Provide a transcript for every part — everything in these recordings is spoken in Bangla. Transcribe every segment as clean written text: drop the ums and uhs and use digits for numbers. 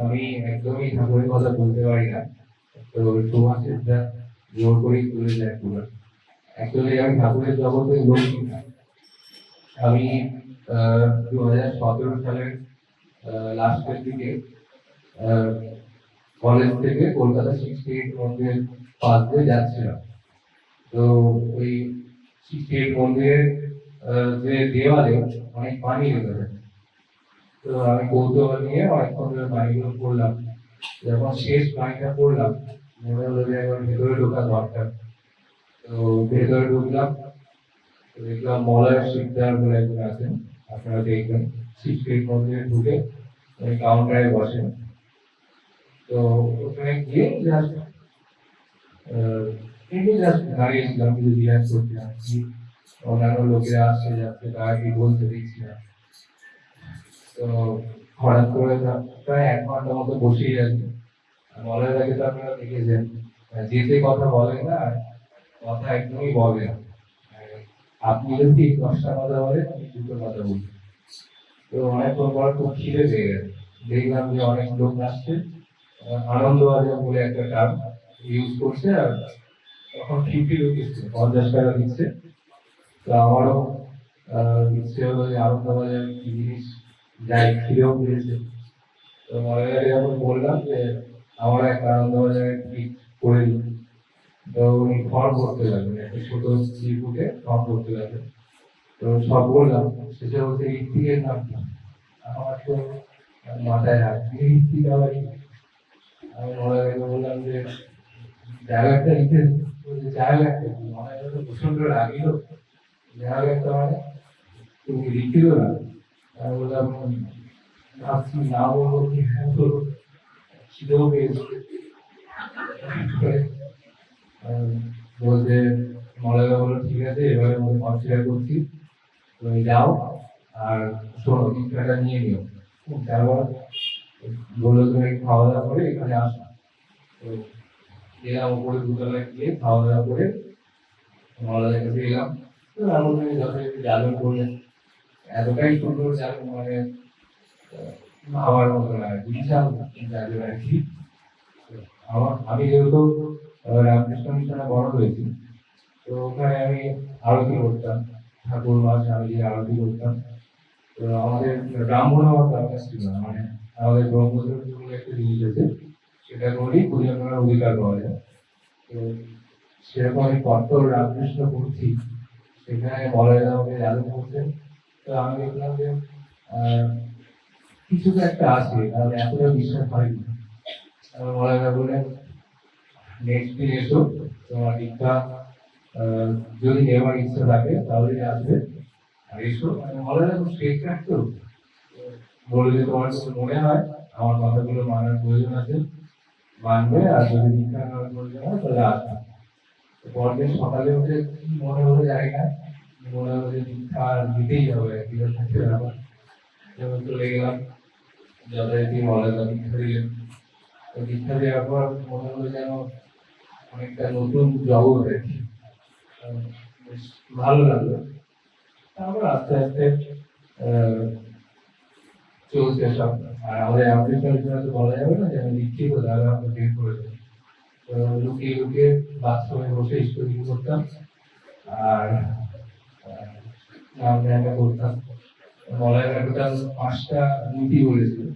আমি একদমই ঠাকুরের কথা বলতে পারি না। তো সুভাষিসরা জোর করেই তুলে যায় পুরো। অ্যাকচুয়ালি আমি ঠাকুরের জগতে লক্ষ্মী না। আমি 2017 সালের লাস্টের দিকে কলেজ থেকে কলকাতা 68 মন্দিরের পাশ দিয়ে যাচ্ছিলাম। তো ওই 68 মন্দিরের যে দেওয়ালে অনেক পানি লেগে থাকে। তো আমি কৌতূহল নিয়ে অনেকক্ষণ ধরে পানিগুলো পড়লাম। যখন শেষ পানিটা পড়লাম মনে হলো যে একবার ভেতরে ঢোকা দরকার। তো ভেতরে ঢুকলাম, দেখলাম মলয় শিকদার বলে একজন আছেন, আপনারা দেখবেন 68 মন্দিরে ঢুকে ওই কাউন্টারে বসেন। তো ওখানে গিয়ে জাস্ট দাঁড়িয়েছিলাম, কিছু জিজ্ঞাসা করছিলাম কি অন্যান্য লোকেরা আসছে যাচ্ছে তারা কি বলতে দেখছিলাম। তো হঠাৎ করে প্রায় 1 ঘন্টা মতো বসেই আছে। মলয়দাকে তো আপনারা দেখেছেন, যেতে কথা বলে না, কথা একদমই বলে না। আপনি যদি 10টা কথা বলেন আমি 2টো কথা বলি। তো অনেকক্ষণ পর খুব খিদে পেয়ে গেছে, দেখলাম যে অনেক লোক আসছে, আনন্দবাজার বলে একটা টার্ম ইউজ করছে, আর তখন 50 রুপিস 50 টাকা দিচ্ছে। তো আমারও ইচ্ছে হলো যে আনন্দবাজার কি জিনিস যাই, খিদেও পেয়েছে। তো মলয়দাকে যখন বললাম যে আমার এক আনন্দবাজারের ঠিক করে দিন, তো উনি ফর্ম করতে লাগলেন, একটা ছোট চিরকুটে ফর্ম করতে লাগলেন। তো সব বললাম, শেষে বলতে ঋত্বিকের নাম কি? আমার তো মাথায় হাত, ঋত্বিক আবার কি? আমি মলয়দাকে বললাম যে জায়গাটা লিখে, জায়গাটা কি মনে হলো প্রচন্ড রাগিল, জায়গাটা মানে তুমি লিখিল না। আমি বললাম ভাবছি না বলবো কি হ্যাঁ বলবো, খিদেও পেয়েছে। বলতে মলয়দা বললো ঠিক আছে এবারে মধ্যে কনসিডার করছি, তুমি যাও আর শোনো দীক্ষাটা নিয়ে নিও। তারপর বললো তুমি খাওয়া দাওয়া করে এখানে আসো। তো এলাম উপরে 2 তলায় গিয়ে খাওয়া দাওয়া করে মলয়দার কাছে এলাম। তো এমন যথারীতি জাগরণ করলেন, এতটাই সুন্দর জাগরণ মানে আমার মতো না, বিশাল জাগরণ আর কি। আমি যেহেতু রামকৃষ্ণ মিশনে বড় হয়েছি, তো ওখানে আমি আরতি করতাম, ঠাকুর মা স্বামীজির আরতি করতাম। তো আমাদের ব্রাহ্মণ হওয়ার দরকার ছিল না, মানে আমাদের ব্রহ্মচর্য বলে একটা জিনিস আছে, সেটা করেই পুজো করার অধিকার পাওয়া যায়। তো সেরকম আমি কট্টর রামকৃষ্ণ করছি, সেখানে মলয়দা আমাকে জাদু করছেন। তো আমি দেখলাম যে কিছু তো একটা আছে, তাহলে এতটা বিশ্বাস হয়নি। মলয়দা বললেন নেক্সট দিন এসো, তোমার দীক্ষা যদি নেওয়ার ইচ্ছা থাকে তাহলে আসবে, আর এসো। মানে মলয়দা খুব স্ট্রেট রাখতো, বলে যে তোমার যদি মনে হয় আমার কথাগুলো মানার প্রয়োজন আছে মানবে, আর যদি দীক্ষা নেওয়ার প্রয়োজন হয় তাহলে আসবে। পরদিন সকালে উঠে কি মনে হলো জানি না, মনে হলো যে দীক্ষা নিতেই হবে, থাকতে ব্যাপার। যেমন চলে গেলাম, যথারীতি মলয়দা দীক্ষা দিলেন। তো দীক্ষা দেওয়ার পর মনে হলো যেন অনেকটা নতুন জগৎ আর কি, বেশ ভালো লাগলো। তারপর আস্তে আস্তে চলছে সব। আর আমাদের রামকৃষ্ণ তো বলা যাবে না যে আমি দীক্ষিত, তাহলে আমাকে বের করে দেবে। তো লুকিয়ে লুকিয়ে বাথরুমে বসে স্টুডিং করতাম আর নাম জায়গা করতাম। মলয়দা টোটাল 5টা নীতি বলেছিল,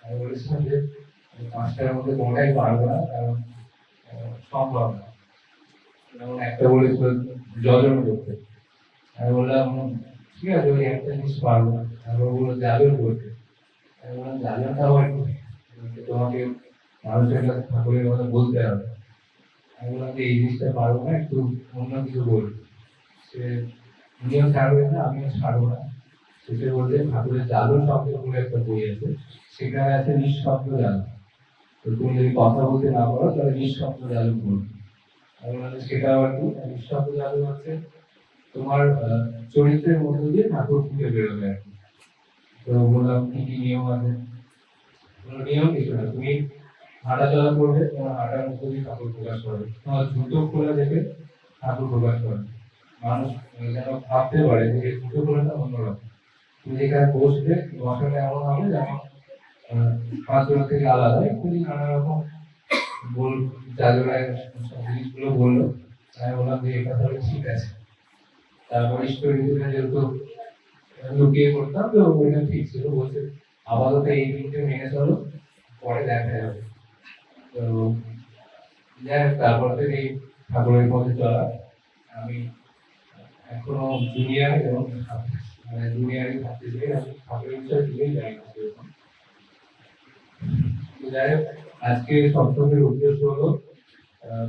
আমি বলেছিলাম যে 5টার মধ্যে কোনটাই পারবো না, কারণ সম্ভব না। যেমন একটা বলেছিল যজন করতে, আমি বললাম ঠিক আছে ওই একটা জিনিস পারবো না। তারপর বললো জাগরণ করতে, আমি বললাম জাগরণটা আবার কি, তোমাকে মানুষের কাছে ঠাকুরের কথা বলতে হবে। আমি বললাম যে এই জিনিসটা পারবো না, একটু অন্য কিছু বলবো। সে উনিও ছাড়বেন না, আমিও ছাড়বো না। শেষে বললে ঠাকুরের জাদু শব্দ বলে একটা বই আছে, সেখানে আছে নিঃশব্দ জাদু। তো তুমি যদি কথা বলতে না পারো তাহলে নিঃশব্দ জাদু বলবে। আমি বললাম সেটা আবার কি? নিঃশব্দ জাদু হচ্ছে তোমার চরিত্রের মধ্যে দিয়ে ঠাকুর ফুটে বেরোবে আর কি। তো বললাম কি কি নিয়ম আছে? নিয়ম কিছু না, তুমি হাঁটা চলা করবে, তোমার হাঁটার মধ্যে দিয়ে ঠাকুর প্রকাশ করবে, তোমার জুতো খোলা দেখে ঠাকুর প্রকাশ করবে। মানুষ যেন ভাবতে পারে যে এই জুতো খোলাটা অন্যরকম। তুমি যেখানে বসবে বসাটা এমন হবে যেমন পাঁচজন থেকে আলাদা একটু নানা রকম বল জাদুরায় জিনিসগুলো বললো। আমি বললাম যে এটা তাহলে ঠিক আছে। তারপরে স্টোরিগুলো যেহেতু লুকিয়ে করতাম, তো ওইটা ঠিক ছিল। বলছে আপাতত এই দিনটা মেনে চলো, পরে দেখা যাবে। তো যাই হোক, তারপর থেকে এই ঠাকুরের পথে চলা। আমি এখনো জুনিয়র এবং মানে জুনিয়রই থাকতে চাই। আমি ঠাকুরের বিষয়ে কিছুই জানি না সেরকম। তো যাই হোক, আজকে সপ্তমের উদ্দেশ্য হলো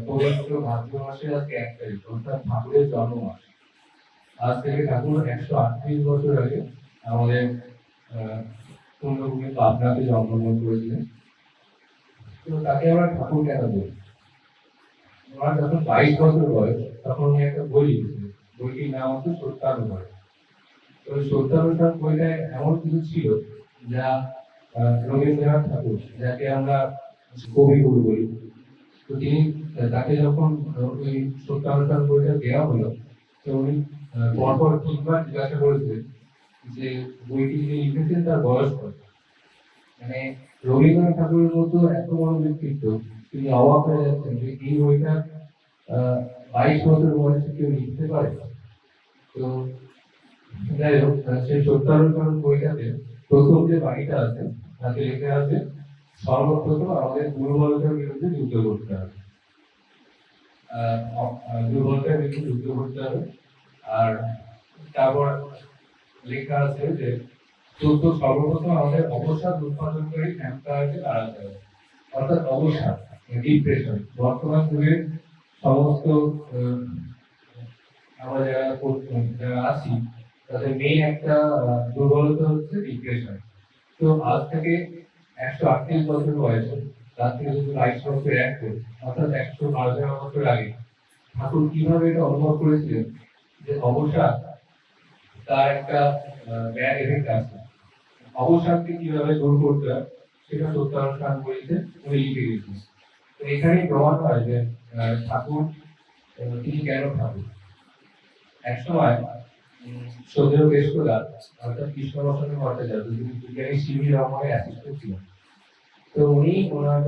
পবিত্র ভাদ্র মাসের আজকে 1 তারিখ, অর্থাৎ ঠাকুরের জন্ম মাস। আজ থেকে ঠাকুর 138 বছর আগে আমাদের পূর্ণভূমি পাবনাতে জন্মগ্রহণ করেছিলেন। তো তাকে আমরা ঠাকুর কেন বলি? ওনার যখন 22 বছর বয়স, তখন উনি একটা বই লিখেছিলেন। বইটির নাম হচ্ছে সত্যানুভব। তো সত্যানুভব বইটায় এমন কিছু ছিল যা রবীন্দ্রনাথ ঠাকুর, যাকে আমরা কবিগুরু বলি, তো তিনি তাকে যখন ওই সত্যানুষ্ঠান বইটা দেওয়া হলো, তো উনি পরপর তিনবার জিজ্ঞাসা করেছিলেন যে বইটি যিনি লিখেছেন তার বয়স কত। মানে রবীন্দ্রনাথ ঠাকুরের মতো এত বড় ব্যক্তিত্ব, তিনি অবাক হয়ে যাচ্ছেন যে এই বইটা 22 বছর বয়সে কেউ লিখতে পারে। তো যাই হোক, সেই সত্যানুষ্ঠান বইটাতে প্রথম যে বাণীটা আছে তাতে লেখা আছে সর্বপ্রথম আমাদের দুর্বলতার বিরুদ্ধে যুদ্ধ করতে হবে। দুর্বলতার বিরুদ্ধে যুদ্ধ করতে হবে। আর তারপর লেখা আছে যে সর্বপ্রথম আমাদের অবসাদ উৎপাদনকারী ক্যান্সারকে তাড়াতে হবে। অর্থাৎ অবসাদ, ডিপ্রেশন, বর্তমান যুগের সমস্ত আমরা যারা আছি তাদের মেইন একটা দুর্বলতা হচ্ছে ডিপ্রেশন। তো আজ থেকে 138 বছর বয়সে, তার থেকে যদি 22 বছর এক করে, অর্থাৎ 112 বছর আগে ঠাকুর কিভাবে এটা অনুভব করেছিলেন যে অবসাদ তার একটা ব্যাড এফেক্ট আছে, অবসাদকে কিভাবে দূর করতে হয় সেটা সত্যানুষ্ঠান বইতে উনি লিখে গেছেন। তো এখানেই প্রমাণ হয় যে ঠাকুর তিনি কেন ঠাকুর। একসময় সৌদেব কেষ্টদা, অর্থাৎ কৃষ্ণ বসন্ত ভট্টাচার্য, তিনি বিজ্ঞানী সিভি রমনের অ্যাসিস্ট্যান্ট ছিলেন। তো উনি ওনার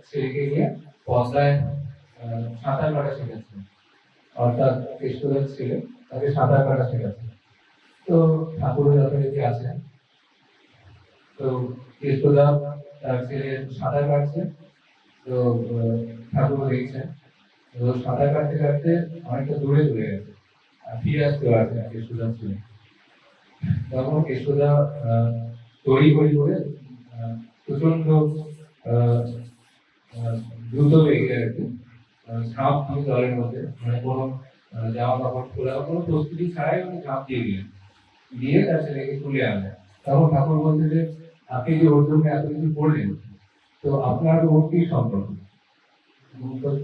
ছেলেকে নিয়ে পদ্মায় সাঁতার কাটা শেখাচ্ছেন। অর্থাৎ কেষ্টদার ছেলে তাকে সাঁতার কাটা শেখাচ্ছেন। তো ঠাকুরের যথারীতি আছেন। তো কেষ্টদা তার ছেলে সাঁতার কাটছে। তো ঠাকুর দেখছেন। তো সাঁতার কাটতে কাটতে অনেকটা দূরে চলে গেছে, আর ফিরে আসতে পারছে না কেষ্টদার ছেলে। তখন কেষ্টদা তড়ি ঘড়ি করে প্রচন্ড দ্রুত বেগে আর কি ঝাঁপ দিয়ে জলের মধ্যে, মানে কোনো জামা কাপড় খোলা কোনো প্রস্তুতি ছাড়াই উনি ঝাঁপ দিয়ে তার ছেলেকে তুলে আনলেন। তখন ঠাকুর বলছে যে আপনি যে ওর জন্য এত কিছু করলেন, তো আপনার ওর কি সম্পর্ক?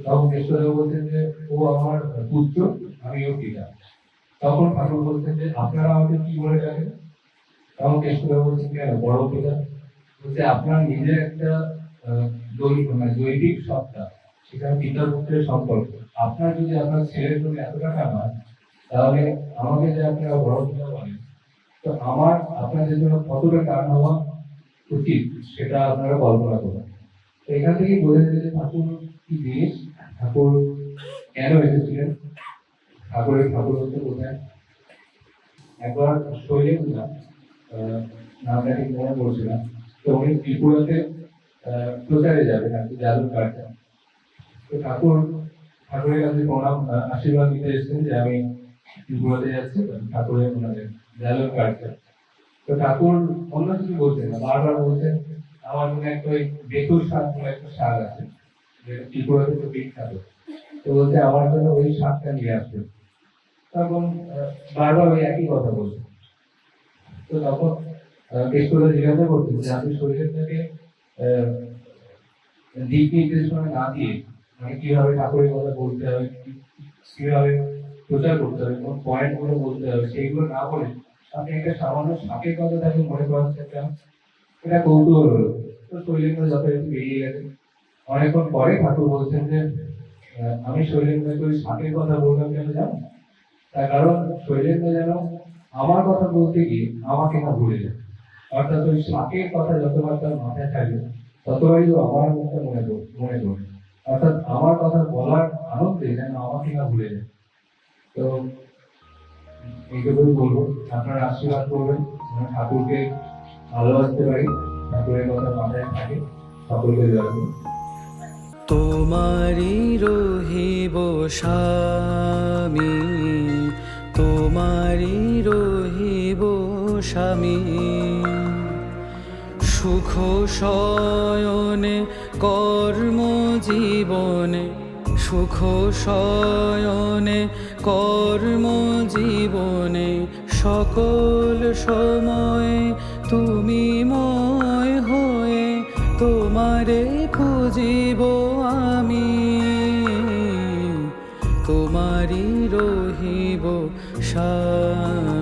তখন কেষ্টদা বলছেন যে ও আমার পুত্র, আমি ওর পিতা। তখন ঠাকুর বলছেন যে আপনারা আমাকে কি বলে ডাকেন? তখন কেষ্টদা বলছেন কেন বড় পিতা? বলছে আপনার নিজের একটা জৈবিক সত্তা, সেখানে পিতা পুত্রের সম্পর্ক। আপনার যদি আপনার ছেলের জন্য এত টাকা হয়, তাহলে আমাকে যে আপনারা বড় পিতা বলেন, তো আমার আপনাদের জন্য কতটা টাকা হওয়া উচিত সেটা আপনারা কল্পনা করুন। তো এখান থেকেই বোঝা যায় যে ঠাকুর কি জিনিস, ঠাকুর কেন এসেছিলেন, ঠাকুরত্ব কোথায়। একবার শৈলেন্দ্র নামটা ঠিক মনে পড়ছিলাম, তো উনি ত্রিপুরাতে প্রচারে যাবেন আর কি, জাদুর কার্যে। তো ঠাকুরের কাছে প্রণাম আশীর্বাদ নিতে এসেছেন যে আমি ত্রিপুরাতে যাচ্ছি ঠাকুরের জাদুর কার্যে। তো ঠাকুর অন্য কিছু বলছেন না, বারবার বলছেন আমার মনে একটা ওই বেতুর শাক বলে একটা শাক আছে, যেটা ত্রিপুরাতে তো বিখ্যাত। তো বলছে আমার জন্য ওই শাকটা নিয়ে আসবে। তখন বারবার ওই একই কথা বলছে। তো তখন কেষ্টদা জিজ্ঞাসা করতেন যে আপনি শরীরটাকে দিক নির্দেশনা না দিয়ে, মানে কিভাবে ঠাকুরের কথা বলতে হবে, কিভাবে প্রচার করতে হবে, কোন পয়েন্ট গুলো বলতে হবে, সেইগুলো না বলে আপনি একটা সামান্য শাকের কথা তাকে মনে করাচ্ছেন কেন? এটা কৌতূহল হলো। তো শৈলেন্দ্র যথারীতি বেরিয়ে গেছে। অনেকক্ষণ পরে ঠাকুর বলছেন যে আমি শৈলেন্দ্রকে ওই শাকের কথা বললাম কেন জানো? তার কারণ শৈলেন্দ্র যেন আমার কথা বলতে গিয়ে আমাকে না ভুলে যায়। অর্থাৎ ওই শাকের কথা যতবার তার মাথায় থাকবে ততবারই তো আমার মুখটা মনে পড়ে, অর্থাৎ আমার কথা বলার আনন্দে যেন আমাকে না ভুলে যায়। তো এইটুকুই বলবো, আপনারা আশীর্বাদ করবেন যেন ঠাকুরকে ভালোবাসতে পারি, ঠাকুরের কথা মাথায় থাকে। সকলকে জয় করুন। তোমারি রহিব স্বামী, তোমারি রহিব স্বামী, সুখ শয়নে কর্ম জীবনে, সুখ শয়নে কর্ম জীবনে, সকল সময় তুমি ময় হয়ে তোমারে খুঁজিব আমি, তোমারি রহিব স্বামী।